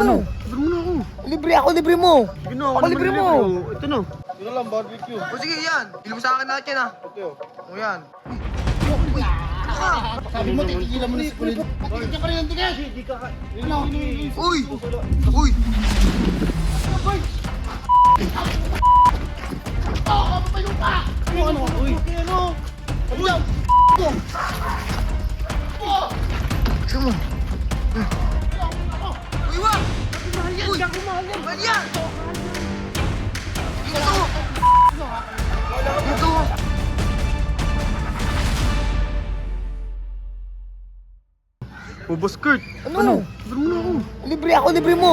Ano? Libre mo na ako. Libre ako, libre mo. Yun na, Ako libre mo. Ito na. Ito na lang, barbecue. O sige, yan. Bili mo sa akin lahat yan, ha. Ito. O yan. Sabi mo, titigilan mo na si Kulin. Patigil ka rin ang tigas. Ano? Uy! Uy! Papayo pa! Ano? Uy! Ano? Ano yan? Gusto mo? Uy, wag! Uy! Mahal yan! Dito! Dito! Boss Kurt. Ano? Libre mo na ako. Libre ako, libre mo.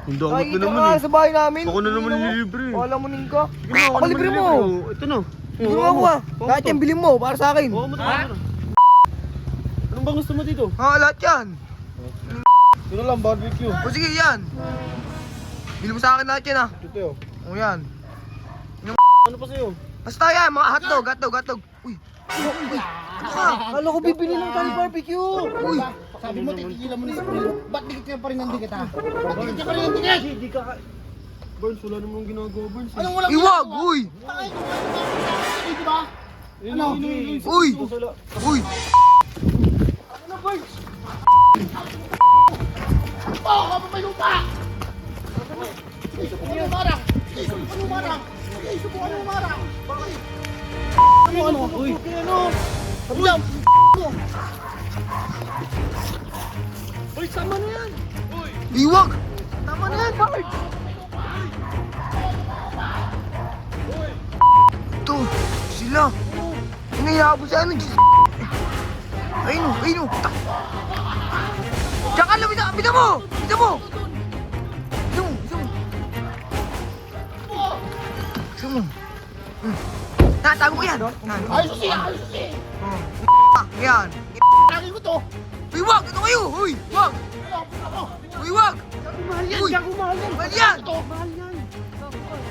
Ang damot Nakikita na mo naman nga eh. sa bahay namin. Ako na naman nililibre. Wala mo ning ka. Yun na, Ako libre mo. Ito na. Libre mo ako, ha. Lahat yan, bilhin mo para sa akin. Oo, matama. Anong bang gusto mo dito? Ha, lahat yan. Ito na lang, barbecue. O sige, yan. Bili mo sa akin lahat yan, ha. Ito. O yan. Ano pa sa'yo? Basta yan, mga hotdog. Uy. Kala ko bibili ng kali barbecue. Uy. Sabi mo, titigilan mo na si Kulin. Ba't dikit ka pa rin ang dikit, ha? Ba't dikit ka pa rin ang dikit? Hindi ka... Burns, wala namang ginagawa, Burns. Anong walang Iwag, ginagawa? uy. Bakit? Di ba? Ano? Uy. Uy. Ano, boy? Oh, kapapayo pa! Ano marang? Ano marang? Ano marang? Ano? Uy! Ano? Ano yan? Uy, sama na yan! Iwag. Tama na yan, Bard. Ito, sila. Hinayabo sa ano, Diyos. Ayun. Tsaka lang, bita mo. Gusto mo. Tatago ko yan. Ayos siya! Ayos siya! Yan. Lagi ko to! Uy, wag! Ito kayo! Uy, wag! Ano? Uy, wag! Mahal yan! Uy. Diyan ko mahal yan! Mahal yan! Ito! Mahal yan!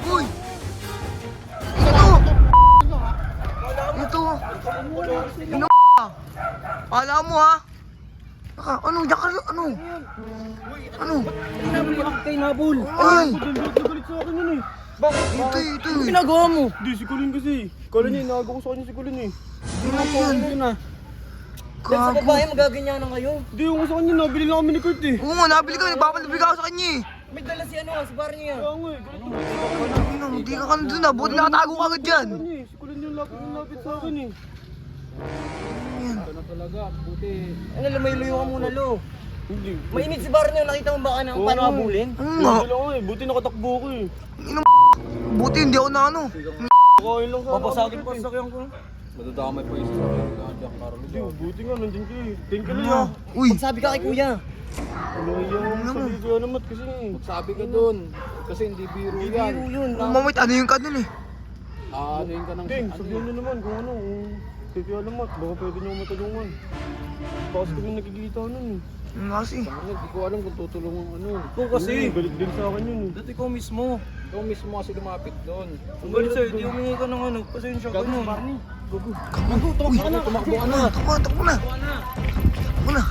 Uy! Ito! Ito! Ino Pala mo, ha? Ano? Diyan ka, ano? Ano? Kay Nabul! Ay! Galit sa akin yun eh. Ito. Ginagawa mo? Hindi, si Colin kasi. Kala niya, inaagaw ko sa kanya si Colin eh. Ano yan? Sa Gago. babae magaganyan na kayo. Hindi, yung sa kanya, nabili lang kami ni Kurt eh. Oo nga, nabili ka. Nagpapalabig ako sa kanya eh. May dala si ano, si Barney Kaya nga eh, galit na Ano, hindi ka dun na. Buti nakatago ka agad dyan. kanya eh. Si Colin yung lapit sa akin eh. Ano, lumayo ka muna, Lo. Hindi. Mainit si Barney, nakita mo ba ka na Oo paano nga. habulin? Ano nga? Hindi lang eh, buti nakatakbo ko eh. Buti hindi ako na ano. Kakain lang sa Papasagin pa sa sakyan ko. Madadamay pa yung sa Carlo. Hindi, buti nga, nandiyan ka eh. Thank you lang Ano? ah. Uy, Magsabi ka kay kuya. Ano yung sabi ko naman kasi eh. Sabi ka dun, kasi hindi biro yan. Biro yun. mamait, ano yung ka dun eh. Ano yun ka ng... Ting, sabihin nyo naman kung ano, kung kaya alamat, baka pwede nyo matulungan. Bakas kami nakikita nun eh. Ano kasi? Hindi ko alam kung tutulungan ano. Kung kasi, Galit din sa akin yun eh. dati ko mismo. Ikaw mismo kasi lumapit doon. Kung galit sa'yo, di humingi ka ng ano, pasensya ka nun. Barney. Uy, tumakbo ka na. Takbo na. Takbo na.